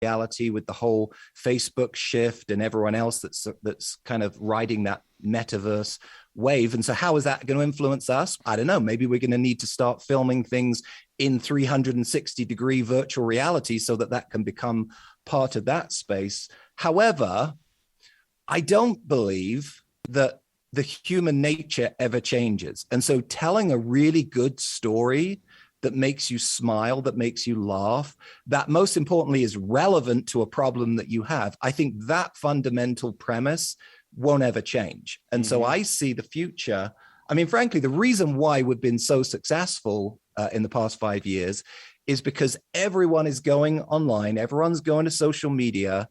reality with the whole Facebook shift and everyone else that's kind of riding that metaverse wave. And so how is that going to influence us? I don't know. Maybe we're going to need to start filming things in 360-degree virtual reality so that can become part of that space. However, I don't believe that the human nature ever changes. And so telling a really good story that makes you smile, that makes you laugh, that most importantly is relevant to a problem that you have, I think that fundamental premise won't ever change. And so I see the future. I mean, frankly, the reason why we've been so successful in the past 5 years is because everyone is going online, everyone's going to social media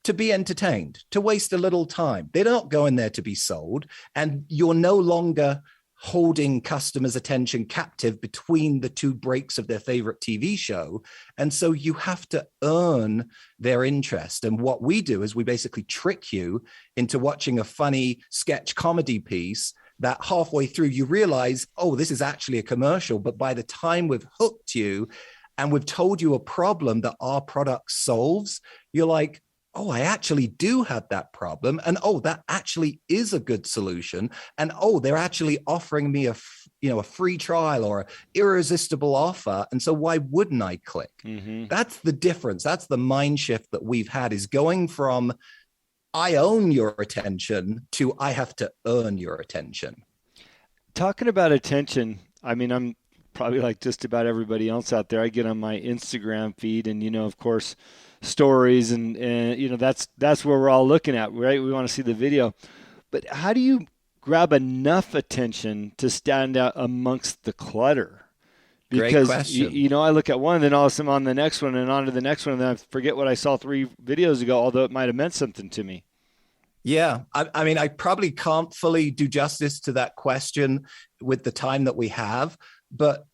to be entertained, to waste a little time. They're not going there to be sold, and you're no longer holding customers' attention captive between the two breaks of their favorite TV show. And so you have to earn their interest. And what we do is we basically trick you into watching a funny sketch comedy piece that halfway through you realize, oh, this is actually a commercial. But by the time we've hooked you and we've told you a problem that our product solves, you're like, oh, I actually do have that problem. And oh, that actually is a good solution. And oh, they're actually offering me a free trial or an irresistible offer. And so why wouldn't I click? That's the difference. That's the mind shift that we've had, is going from I own your attention to I have to earn your attention. Talking about attention, I mean, I'm probably like just about everybody else out there. I get on my Instagram feed and, of course, stories and that's where we're all looking at, right? We want to see the video. But how do you grab enough attention to stand out amongst the clutter? Because great question. I look at one, then all of a sudden on the next one and on to the next one, and then I forget what I saw 3 videos ago, although it might have meant something to me. Yeah, I mean, I probably can't fully do justice to that question with the time that we have, but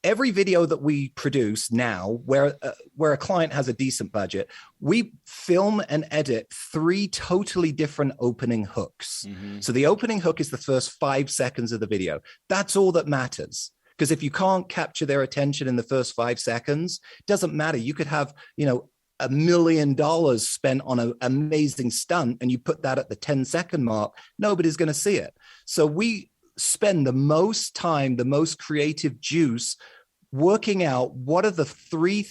every video that we produce now, where a client has a decent budget, we film and edit 3 totally different opening hooks. So the opening hook is the first 5 seconds of the video. That's all that matters. Because if you can't capture their attention in the first 5 seconds, it doesn't matter. You could have, $1 million spent on an amazing stunt, and you put that at the 10-second mark, nobody's going to see it. So we spend the most time, the most creative juice working out what are the 3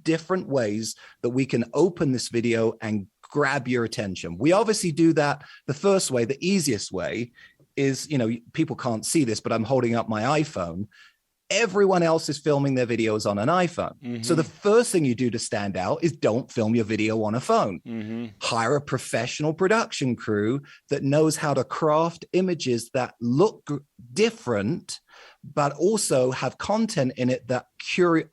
different ways that we can open this video and grab your attention. We obviously do that the first way. The easiest way is, people can't see this, but I'm holding up my iPhone. Everyone else is filming their videos on an iPhone. So the first thing you do to stand out is don't film your video on a phone. Hire a professional production crew that knows how to craft images that look different, but also have content in it that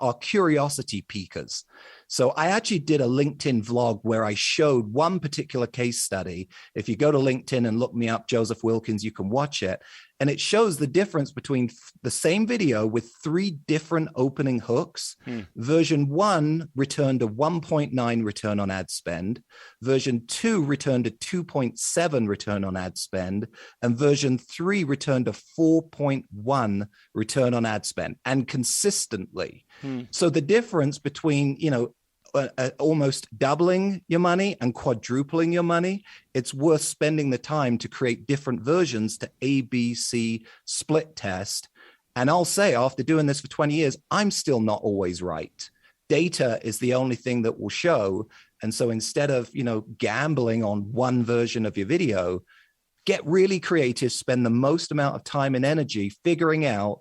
are curiosity piquers. So I actually did a LinkedIn vlog where I showed one particular case study. If you go to LinkedIn and look me up, Joseph Wilkens, you can watch it. And it shows the difference between the same video with 3 different opening hooks. Version 1 returned a 1.9 return on ad spend. Version 2 returned a 2.7 return on ad spend. And version 3 returned a 4.1 return on ad spend, and consistently. So the difference between, almost doubling your money and quadrupling your money, it's worth spending the time to create different versions to ABC split test. And I'll say, after doing this for 20 years, I'm still not always right. Data is the only thing that will show. And so instead of, gambling on one version of your video, get really creative, spend the most amount of time and energy figuring out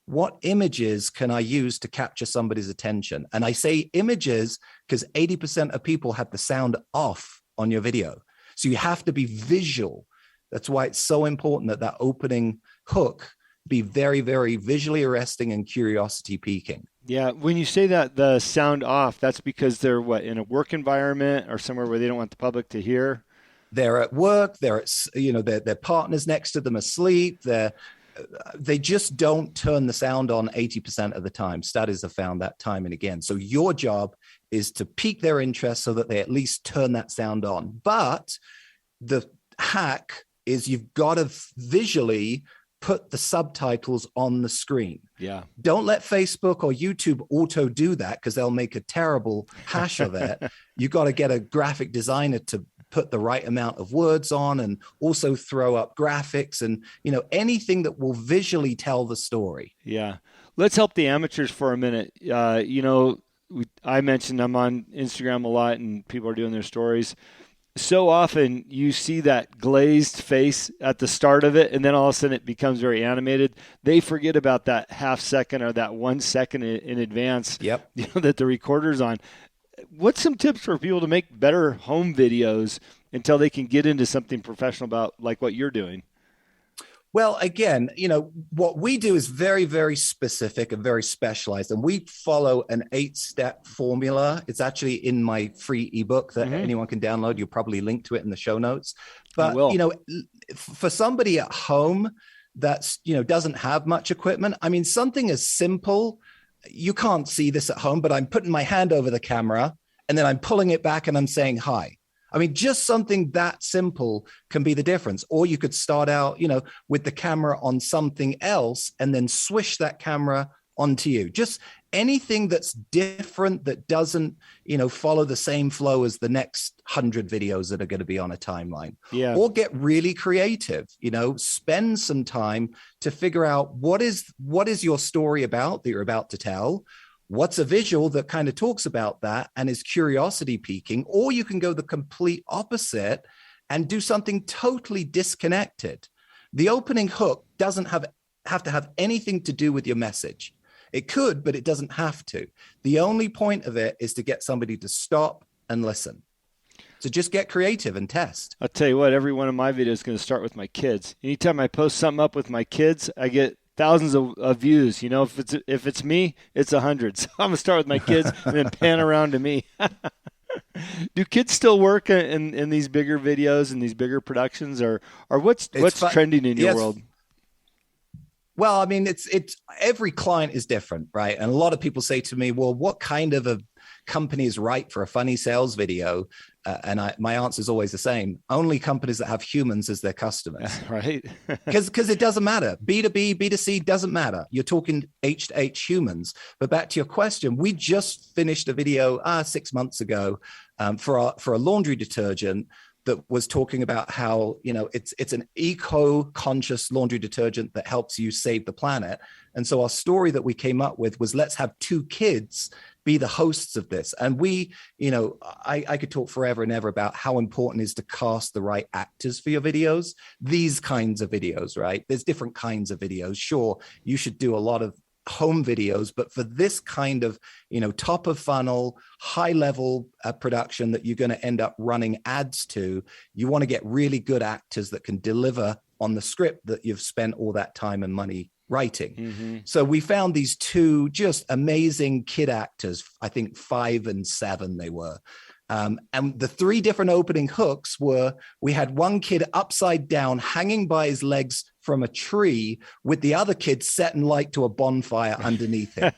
what images can I use to capture somebody's attention? And I say images because 80% of people have the sound off on your video. So you have to be visual. That's why it's so important that opening hook be very, very visually arresting and curiosity piquing. Yeah. When you say that the sound off, that's because they're in a work environment or somewhere where they don't want the public to hear? They're at work. They're at, their partner's next to them asleep. They just don't turn the sound on 80% of the time. Studies have found that time and again. So your job is to pique their interest so that they at least turn that sound on. But the hack is you've got to visually put the subtitles on the screen. Yeah. Don't let Facebook or YouTube auto do that, because they'll make a terrible hash of it. You got to get a graphic designer to put the right amount of words on, and also throw up graphics and, anything that will visually tell the story. Yeah. Let's help the amateurs for a minute. I mentioned I'm on Instagram a lot and people are doing their stories. So often you see that glazed face at the start of it, and then all of a sudden it becomes very animated. They forget about that half second or that 1 second in advance. Yep. That the recorder's on. What's some tips for people to make better home videos until they can get into something professional about like what you're doing? Well, again, what we do is very, very specific and very specialized, and we follow an 8-step formula. It's actually in my free ebook that anyone can download. You'll probably link to it in the show notes. But, for somebody at home that's, doesn't have much equipment, I mean, something as simple, you can't see this at home, but I'm putting my hand over the camera and then I'm pulling it back and I'm saying hi. I mean, just something that simple can be the difference. Or you could start out, with the camera on something else and then swish that camera onto you. Just anything that's different, that doesn't, follow the same flow as the next 100 videos that are going to be on a timeline. Yeah. Or get really creative, spend some time to figure out what is your story about that you're about to tell. What's a visual that kind of talks about that and is curiosity piquing? Or you can go the complete opposite and do something totally disconnected. The opening hook doesn't have to have anything to do with your message. It could, but it doesn't have to. The only point of it is to get somebody to stop and listen. So just get creative and test. I'll tell you what, every one of my videos is going to start with my kids. Anytime I post something up with my kids, I get thousands of views. If it's me, it's 100. So I'm gonna start with my kids and then pan around to me. Do kids still work in these bigger videos and these bigger productions, or what's trending in your world? Well, I mean, it's every client is different, right? And a lot of people say to me, well, what kind of a company is right for a funny sales video? My answer is always the same. Only companies that have humans as their customers. Right. Because it doesn't matter. B2B, B2C doesn't matter. You're talking H to H humans. But back to your question, we just finished a video 6 months ago for a laundry detergent that was talking about how, it's an eco-conscious laundry detergent that helps you save the planet. And so our story that we came up with was, let's have 2 kids be the hosts of this. And we, I could talk forever and ever about how important it is to cast the right actors for your videos, these kinds of videos, right? There's different kinds of videos. Sure, you should do a lot of home videos, but for this kind of, top of funnel, high level production that you're going to end up running ads to, you want to get really good actors that can deliver on the script that you've spent all that time and money writing. Mm-hmm. So we found these 2 just amazing kid actors, I think 5 and 7 they were. And the 3 different opening hooks were, we had one kid upside down hanging by his legs from a tree with the other kid setting light to a bonfire underneath him.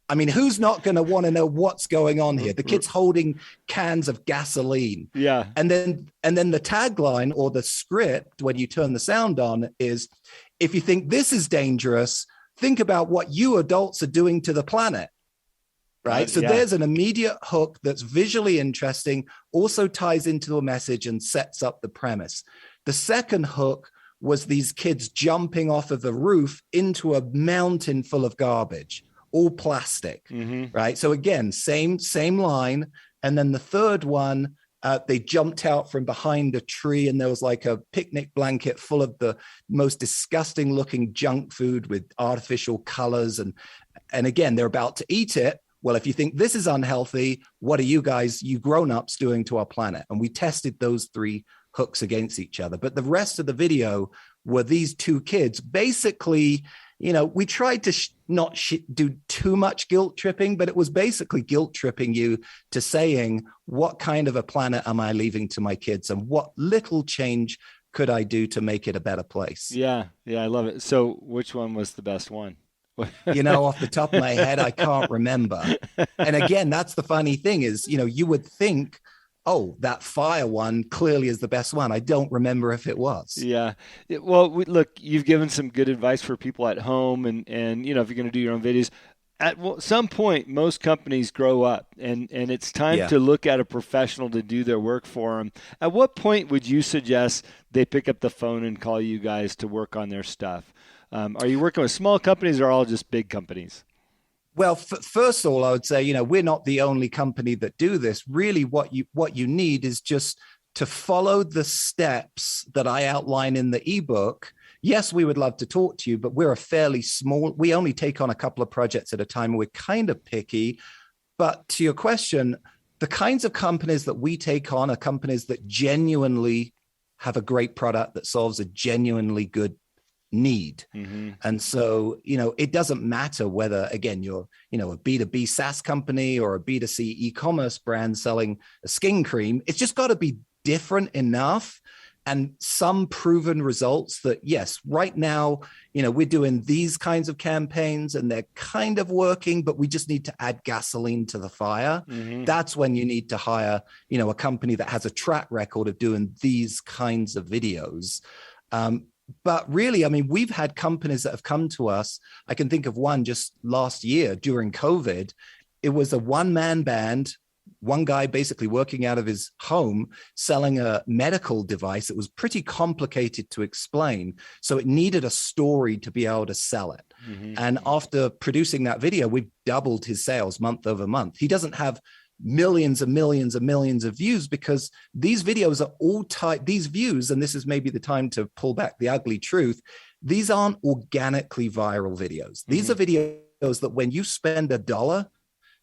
I mean, who's not going to want to know what's going on here? The kid's holding cans of gasoline. Yeah. And then the tagline or the script, when you turn the sound on, is, if you think this is dangerous, think about what you adults are doing to the planet. Right. So there's an immediate hook that's visually interesting, also ties into a message and sets up the premise. The second hook was these kids jumping off of the roof into a mountain full of garbage, all plastic. Mm-hmm. Right. So again, same line. And then the third one, they jumped out from behind a tree and there was like a picnic blanket full of the most disgusting looking junk food with artificial colors. And again, they're about to eat it. Well, if you think this is unhealthy, what are you guys, you grown-ups, doing to our planet? And we tested those 3 hooks against each other. But the rest of the video were these 2 kids. Basically, we tried to not do too much guilt tripping, but it was basically guilt tripping you to saying, what kind of a planet am I leaving to my kids? And what little change could I do to make it a better place? Yeah, I love it. So which one was the best one? Off the top of my head, I can't remember. And again, that's the funny thing is, you would think oh, that fire one clearly is the best one. I don't remember if it was. Yeah. Well, look, you've given some good advice for people at home, and if you're going to do your own videos, at some point, most companies grow up, and it's time Yeah. to look at a professional to do their work for them. At what point would you suggest they pick up the phone and call you guys to work on their stuff? Are you working with small companies or all just big companies? Well, first of all, I would say, we're not the only company that do this. Really, what you need is just to follow the steps that I outline in the ebook. Yes, we would love to talk to you, but we're a fairly small, we only take on a couple of projects at a time. We're kind of picky. But to your question, the kinds of companies that we take on are companies that genuinely have a great product that solves a genuinely good need. Mm-hmm. And so, it doesn't matter whether, again, you're, a B2B SaaS company or a B2C e-commerce brand selling a skin cream. It's just got to be different enough and some proven results that, yes, right now, we're doing these kinds of campaigns and they're kind of working, but we just need to add gasoline to the fire. Mm-hmm. That's when you need to hire, a company that has a track record of doing these kinds of videos. But really, we've had companies that have come to us. I can think of one just last year during COVID. It was a one-man band, one guy basically working out of his home, selling a medical device that was pretty complicated to explain. So it needed a story to be able to sell it. Mm-hmm. And after producing that video, we've doubled his sales month over month. He doesn't have millions and millions and millions of views because these videos are all tied, these views, and this is maybe the time to pull back the ugly truth, these aren't organically viral videos. These are videos that when you spend $1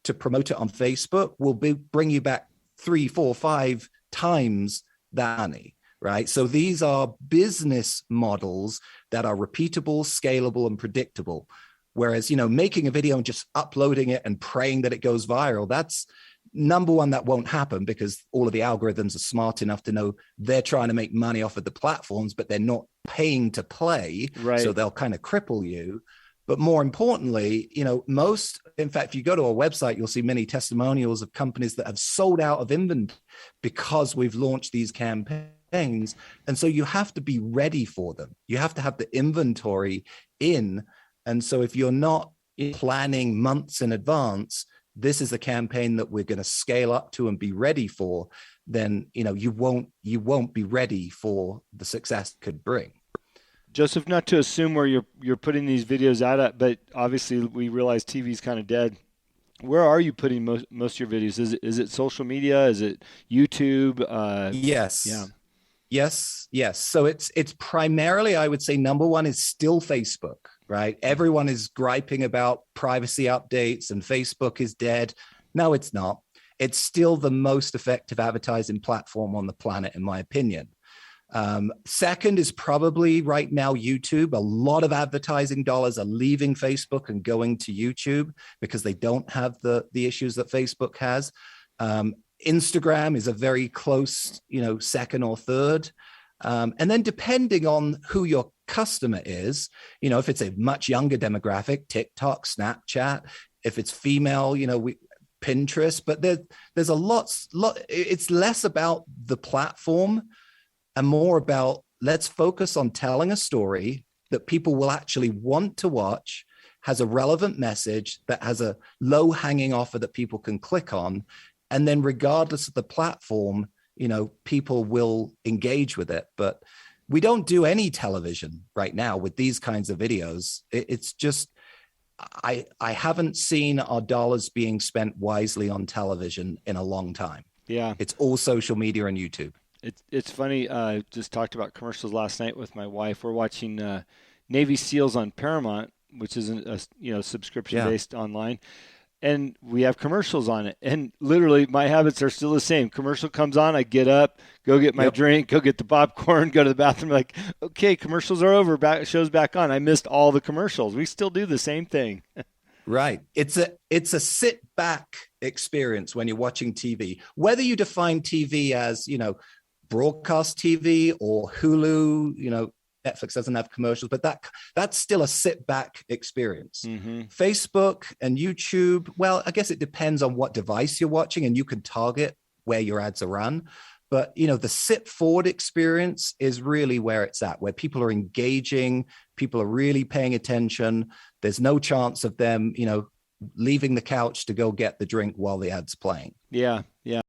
to promote it on Facebook will bring you back 3, 4, 5 times that money, right? So these are business models that are repeatable, scalable, and predictable. Whereas, making a video and just uploading it and praying that it goes viral, that's number one, that won't happen because all of the algorithms are smart enough to know they're trying to make money off of the platforms, but they're not paying to play. Right. So they'll kind of cripple you. But more importantly, in fact, if you go to our website, you'll see many testimonials of companies that have sold out of inventory because we've launched these campaigns. And so you have to be ready for them. You have to have the inventory in. And so if you're not planning months in advance, this is a campaign that we're going to scale up to and be ready for, then, you won't be ready for the success it could bring. Joseph, not to assume where you're putting these videos out at, but obviously we realize TV is kind of dead. Where are you putting most of your videos? Is it social media? Is it YouTube? Yes. Yeah. Yes. So it's primarily, I would say, number one is still Facebook, right? Everyone is griping about privacy updates and Facebook is dead. No, it's not. It's still the most effective advertising platform on the planet, in my opinion. Second is probably right now YouTube. A lot of advertising dollars are leaving Facebook and going to YouTube because they don't have the issues that Facebook has. Instagram is a very close, second or third. And then depending on who your customer is, if it's a much younger demographic, TikTok, Snapchat, if it's female, Pinterest, but there's a lot, it's less about the platform and more about let's focus on telling a story that people will actually want to watch, has a relevant message, that has a low-hanging offer that people can click on. And then regardless of the platform, people will engage with it. But we don't do any television right now with these kinds of videos. It's just, I haven't seen our dollars being spent wisely on television in a long time. Yeah. It's all social media and YouTube. It's funny. Just talked about commercials last night with my wife. We're watching Navy SEALs on Paramount, which is a subscription based online, and we have commercials on it. And literally, my habits are still the same. Commercial comes on, I get up, go get my drink, go get the popcorn, go to the bathroom. Like, okay, commercials are over. Show's back on. I missed all the commercials. We still do the same thing. Right. It's a sit back experience when you're watching TV. Whether you define TV as broadcast TV or Hulu, Netflix doesn't have commercials, but that's still a sit back experience. Mm-hmm. Facebook and YouTube, well, I guess it depends on what device you're watching, and you can target where your ads are run. But, you know, the sit forward experience is really where it's at, where people are engaging, people are really paying attention. There's no chance of them, you know, leaving the couch to go get the drink while the ad's playing. Yeah. Yeah.